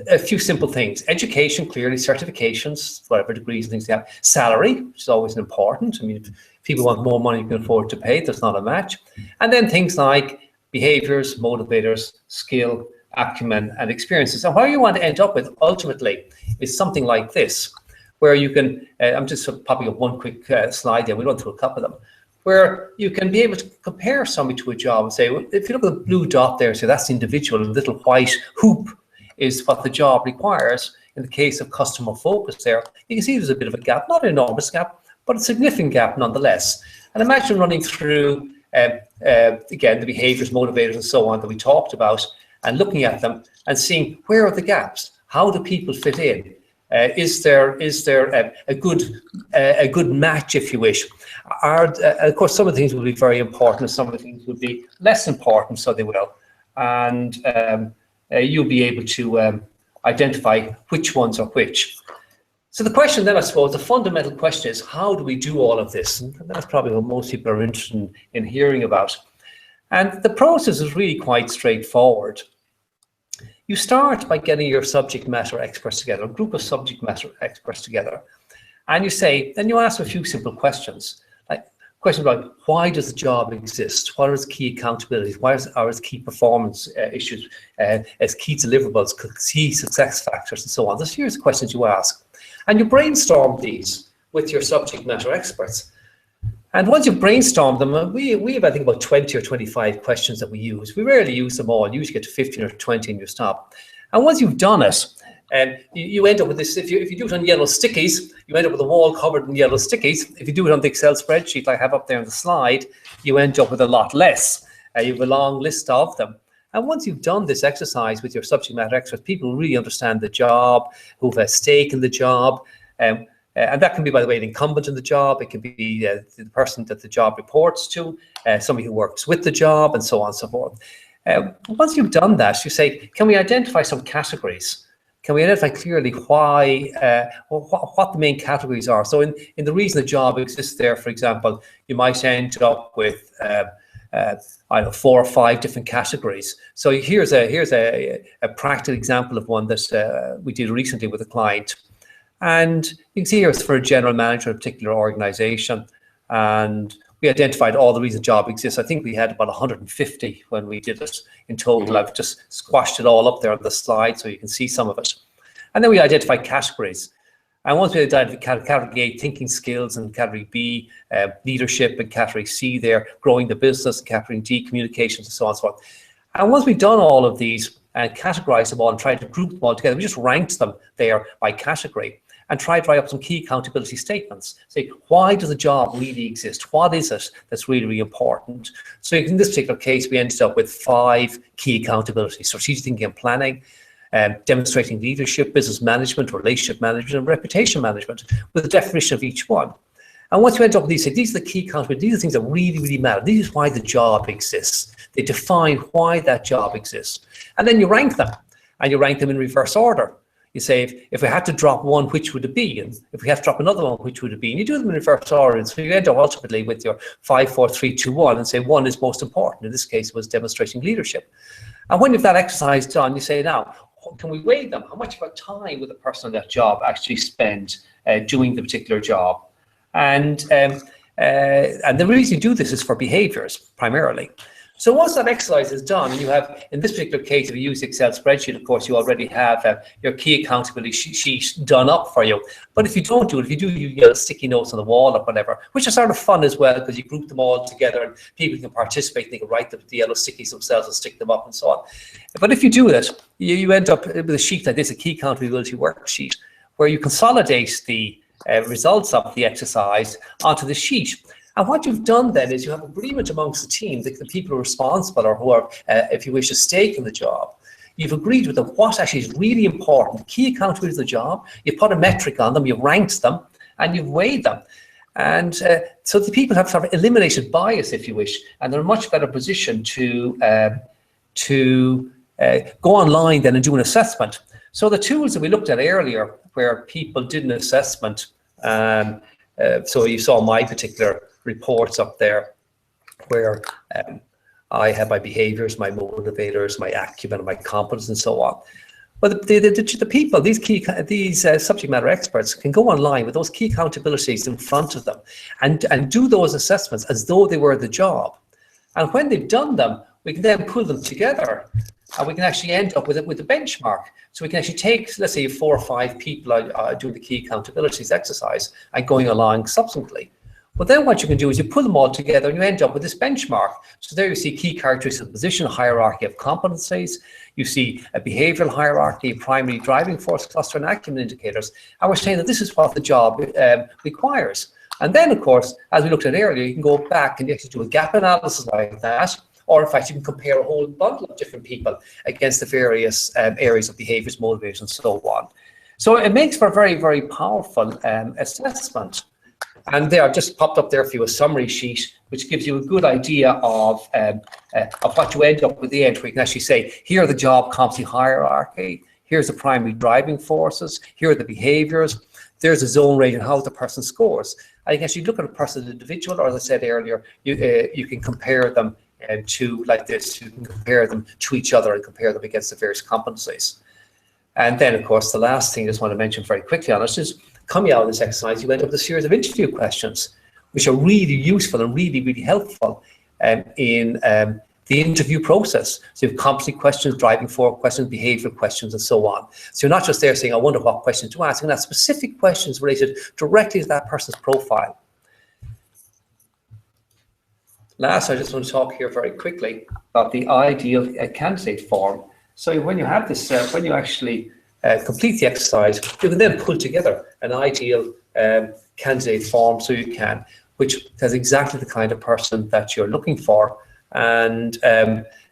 a few simple things: education, clearly, certifications, whatever degrees and things they have, salary, which is always important. I mean, if people want more money you can afford to pay, there's not a match. And then things like behaviors, motivators, skill, acumen, and experiences. And where you want to end up with ultimately is something like this, where you can, I'm just popping up one quick slide there, we'll run through a couple of them, where you can be able to compare somebody to a job and say, well, if you look at the blue dot there, so that's the individual, and the little white hoop is what the job requires. In the case of customer focus there, you can see there's a bit of a gap, not an enormous gap, but a significant gap nonetheless. And imagine running through, again, the behaviors, motivators, and so on that we talked about, and looking at them and seeing where are the gaps? How do people fit in? Is there a good match, if you wish? Of course, some of the things will be very important, and some of the things will be less important, so they will. And you'll be able to identify which ones are which. So the question then, I suppose, the fundamental question is, how do we do all of this? And that's probably what most people are interested in hearing about. And the process is really quite straightforward. You start by getting your subject matter experts together, a group of subject matter experts together. And you say, then you ask a few simple questions. Like questions like, why does the job exist? What are its key accountabilities? What are its key performance issues, its key deliverables, key success factors, and so on? Those are the questions you ask. And you brainstorm these with your subject matter experts. And once you've brainstormed them, we have, I think, about 20 or 25 questions that we use. We rarely use them all. You usually get to 15 or 20 and you stop. And once you've done it, you end up with this. If you do it on yellow stickies, you end up with a wall covered in yellow stickies. If you do it on the Excel spreadsheet I have up there on the slide, you end up with a lot less. You have a long list of them. And once you've done this exercise with your subject matter experts, people really understand the job, who have a stake in the job. And that can be, by the way, an incumbent in the job. It can be the person that the job reports to, somebody who works with the job, and so on and so forth. Once you've done that, you say, can we identify some categories? Can we identify clearly why, what the main categories are? So in the reason the job exists there, for example, you might end up with, I don't know, 4 or 5 different categories. So here's a practical example of one that we did recently with a client. And you can see here it's for a general manager of a particular organization. And we identified all the reasons the job exists. I think we had about 150 when we did it in total. I've just squashed it all up there on the slide so you can see some of it. And then we identified categories. And once we identified category A, thinking skills, and category B, leadership, and category C there, growing the business, and category D, communications, and so on and so forth. And once we've done all of these and categorized them all and tried to group them all together, we just ranked them there by category and tried to write up some key accountability statements. Say, why does the job really exist? What is it that's really, really important? So in this particular case, we ended up with 5 key accountabilities: strategic thinking and planning, demonstrating leadership, business management, relationship management, and reputation management, with a definition of each one. And once you end up with these, say, these are the key accountabilities, these are things that really, really matter. This is why the job exists. They define why that job exists. And then you rank them, and you rank them in reverse order. You say, if we had to drop one, which would it be? And if we have to drop another one, which would it be? And you do them in reverse order. And so you end up ultimately with your 5, 4, 3, 2, 1, and say 1 is most important. In this case, it was demonstrating leadership. And when you've that exercise done, you say, now, can we weigh them? How much of our time would the person on that job actually spend doing the particular job? And the reason you do this is for behaviors, primarily. So once that exercise is done, and you have, in this particular case, if you use the Excel spreadsheet, of course, you already have your key accountability sheet done up for you. But if you don't do it, if you do, you get sticky notes on the wall or whatever, which are sort of fun as well, because you group them all together and people can participate. They can write the yellow stickies themselves and stick them up and so on. But if you do it, you end up with a sheet like this, a key accountability worksheet, where you consolidate the results of the exercise onto the sheet. And what you've done then is you have agreement amongst the team, the people who are responsible or who are, if you wish, a stake in the job. You've agreed with them what actually is really important, the key accountability of the job. You put a metric on them, you've ranked them, and you've weighed them. And so the people have sort of eliminated bias, if you wish, and they're in a much better position to go online then and do an assessment. So the tools that we looked at earlier, where people did an assessment, so you saw my particular reports up there, where I have my behaviors, my motivators, my acumen, my competence, and so on. But the people, these subject matter experts, can go online with those key accountabilities in front of them and do those assessments as though they were the job. And when they've done them, we can then pull them together, and we can actually end up with a benchmark. So we can actually take, let's say, 4 or 5 people doing the key accountabilities exercise and going along subsequently. But then what you can do is you put them all together and you end up with this benchmark. So there you see key characteristics of position, hierarchy of competencies. You see a behavioral hierarchy, primary driving force cluster, and acumen indicators. And we're saying that this is what the job requires. And then, of course, as we looked at earlier, you can go back and you actually do a gap analysis like that. Or in fact, you can compare a whole bundle of different people against the various areas of behaviors, motivators, and so on. So it makes for a very, very powerful assessment. And there, I've just popped up there for you a summary sheet, which gives you a good idea of what you end up with the end, where you can actually say, here are the job competency hierarchy, here's the primary driving forces, here are the behaviors, there's a zone rating, how the person scores. I think as you look at a person as an individual, or as I said earlier, you can compare them to like this. You can compare them to each other and compare them against the various competencies. And then, of course, the last thing I just want to mention very quickly on it is, coming out of this exercise, you end up with a series of interview questions, which are really useful and really, really helpful in the interview process. So you have competency questions, driving forward questions, behavioural questions, and so on. So you're not just there saying, I wonder what questions to ask, and that's specific questions related directly to that person's profile. Last, I just want to talk here very quickly about the ideal candidate form. So when you have this, when you actually complete the exercise, you can then pull together an ideal candidate form, so you can, which has exactly the kind of person that you're looking for. And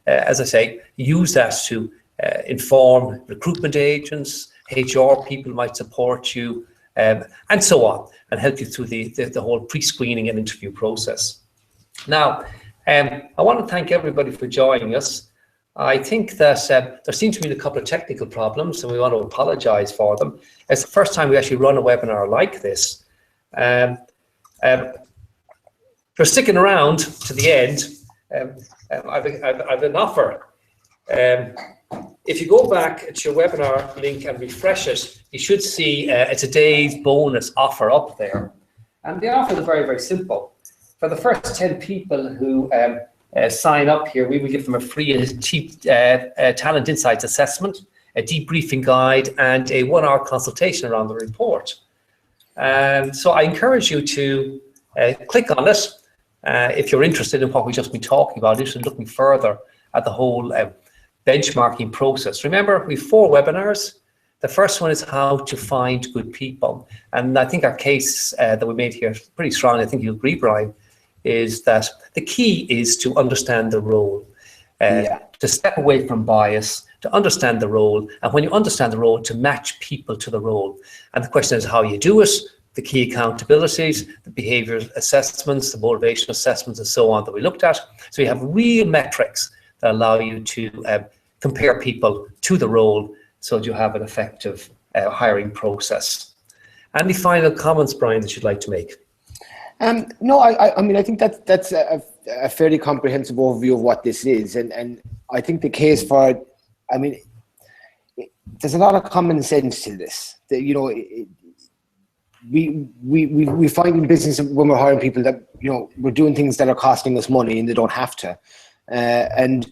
as I say, use that to inform recruitment agents, HR people might support you, and so on, and help you through the whole pre-screening and interview process. Now, I want to thank everybody for joining us. I think that there seems to be a couple of technical problems, and we want to apologize for them. It's the first time we actually run a webinar like this. For sticking around to the end, I've an offer. If you go back to your webinar link and refresh it, you should see a today's bonus offer up there. And the offer is very, very simple. For the first 10 people who sign up here, we will give them a free talent insights assessment, a debriefing guide, and a 1-hour consultation around the report. So I encourage you to click on it if you're interested in what we've just been talking about, interested in looking further at the whole benchmarking process. Remember, we have 4 webinars. The first one is how to find good people. And I think our case that we made here is pretty strong. I think you'll agree, Brian, is that the key is to understand the role, to step away from bias, to understand the role, and when you understand the role, to match people to the role. And the question is how you do it, the key accountabilities, the behaviour assessments, the motivation assessments, and so on that we looked at. So you have real metrics that allow you to compare people to the role so that you have an effective hiring process. Any final comments, Brian, that you'd like to make? No, I mean, I think that's a fairly comprehensive overview of what this is, and I think the case for it, I mean, there's a lot of common sense to this. That, you know, we find in business when we're hiring people that, you know, we're doing things that are costing us money and they don't have to, and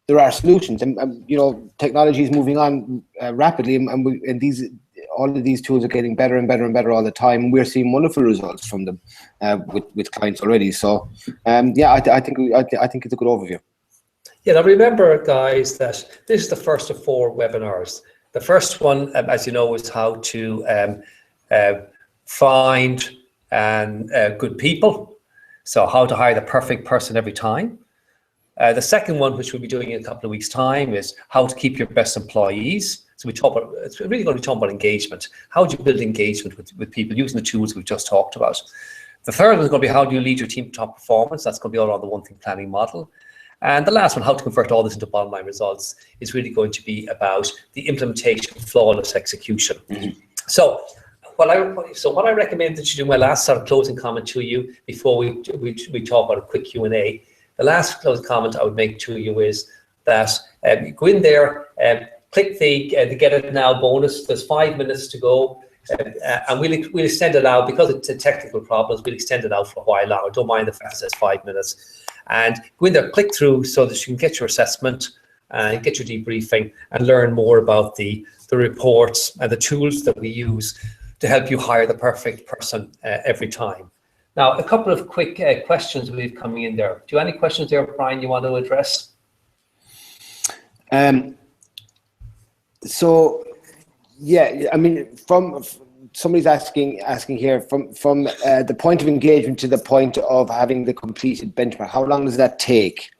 there are solutions, and you know, technology is moving on rapidly, and all of these tools are getting better and better and better all the time. We're seeing wonderful results from them with clients already. So yeah, I think it's a good overview. Yeah, now remember, guys, that this is the first of 4 webinars. The first one, as you know, is how to find good people. So how to hire the perfect person every time. The second one, which we'll be doing in a couple of weeks' time, is how to keep your best employees. So we talk about, it's really going to be talking about engagement. How do you build engagement with people using the tools we've just talked about? The third one is going to be how do you lead your team to top performance? That's going to be all around the one thing planning model. And the last one, how to convert all this into bottom line results, is really going to be about the implementation of flawless execution. Mm-hmm. So what I recommend that you do, my last sort of closing comment to you before we talk about a quick Q&A. The last closing comment I would make to you is that go in there and click the Get It Now bonus. There's 5 minutes to go, and we'll extend it out because it's a technical problem. We'll extend it out for a while now. I don't mind the fact it says 5 minutes. And go in there, click through so that you can get your assessment, get your debriefing, and learn more about the reports and the tools that we use to help you hire the perfect person every time. Now, a couple of quick questions we've coming in there. Do you have any questions there, Brian, you want to address? So, yeah, I mean, from somebody's asking here, from the point of engagement to the point of having the completed benchmark, how long does that take?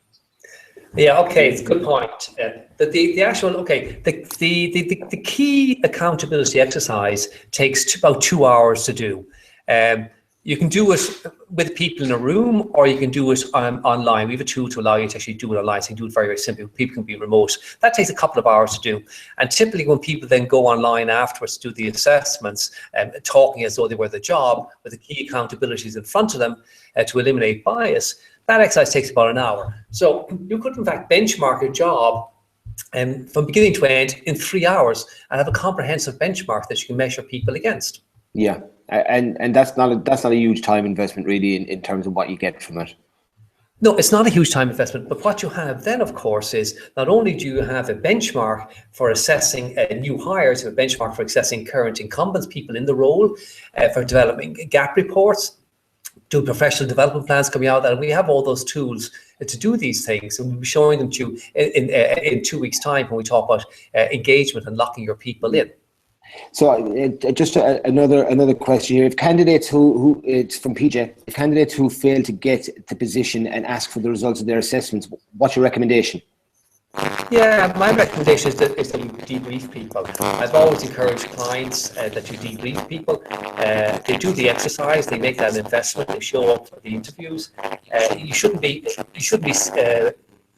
Yeah, okay, it's a good point. The actual, okay, the key accountability exercise takes about 2 hours to do. You can do it with people in a room, or you can do it online. We have a tool to allow you to actually do it online, so you can do it very, very simply. People can be remote. That takes a couple of hours to do. And typically when people then go online afterwards to do the assessments, talking as though they were the job, with the key accountabilities in front of them to eliminate bias, that exercise takes about an hour. So you could in fact benchmark a job from beginning to end in 3 hours and have a comprehensive benchmark that you can measure people against. Yeah, and that's not a huge time investment really in terms of what you get from it. No, it's not a huge time investment, but what you have then, of course, is not only do you have a benchmark for assessing new hires, a benchmark for assessing current incumbents, people in the role, for developing gap reports, do professional development plans coming out of that, and we have all those tools to do these things, and we'll be showing them to you in 2 weeks' time when we talk about engagement and locking your people in. So just another question here. If candidates who it's from PJ, if candidates who fail to get the position and ask for the results of their assessments, what's your recommendation? Yeah, my recommendation is that you debrief people. I've always encouraged clients that you debrief people. They do the exercise, they make that investment, they show up for the interviews. You shouldn't be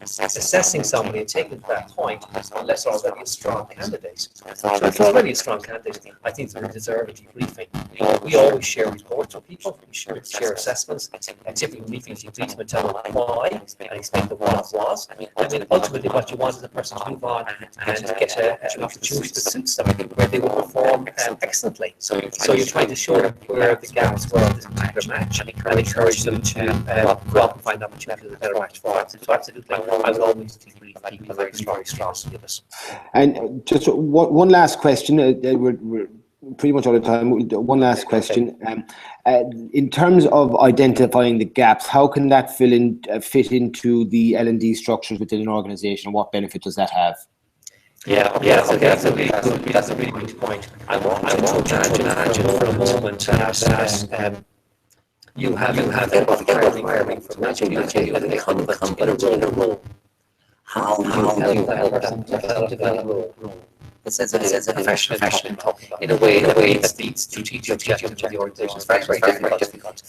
assessing somebody and taking to that point unless they're already a strong candidate. So if it's already a strong candidate, I think they deserve a debriefing. We always share reports with people, we share assessments, and typically we debrief and tell them why and explain the what it was. I mean, ultimately what you want is the person to move on and get an opportunity that suits them, where they will perform excellently. So you're trying to show them where the gaps were in this particular match and encourage them to go out and find opportunities that are a better match for them. So absolutely, I would always debrief people very strong. And just one last question. We're pretty much out of time. One last question. In terms of identifying the gaps, how can that fit into the L&D structures within an organisation? What benefit does that have? Okay, that's a really good point. I want to imagine for a moment that you have hiring for an incumbent in a role. How do you help that person develop that role? It's a professional in a way that leads to strategic objectives of the organisation. It's very difficult to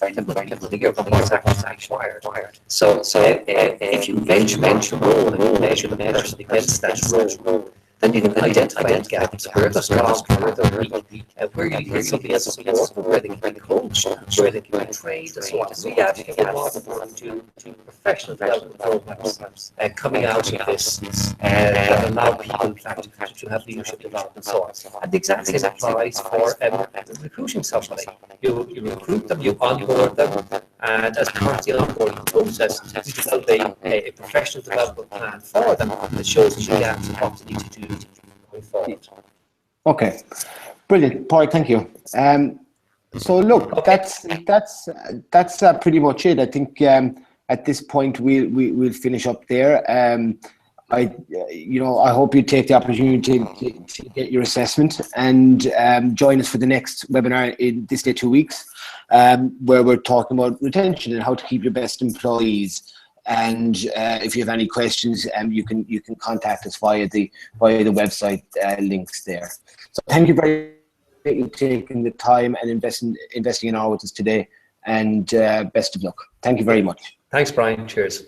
figure out what's actually required. So if you measure the role and you measure the person against that role, then you can identify the gaps, where they're strong, where they're weak, where you need somebody else's support, where they can be coached, where they can be trained, and so on. So we actually get a lot of work to professional development programs coming out of this that allow people to have leadership development and so on. And the exact same applies for recruiting somebody. You recruit them, you onboard them, and as part of the onboarding process, you develop a professional development plan for them that shows the gaps and what they need to do going forward. Okay, brilliant, Paul. Thank you. So look, that's pretty much it. I think at this point we'll finish up there. I hope you take the opportunity to get your assessment and join us for the next webinar in this day 2 weeks, where we're talking about retention and how to keep your best employees. And if you have any questions, you can contact us via the website links there. So thank you very much for taking the time and investing an hour with us today, and best of luck. Thank you very much. Thanks, Brian. Cheers.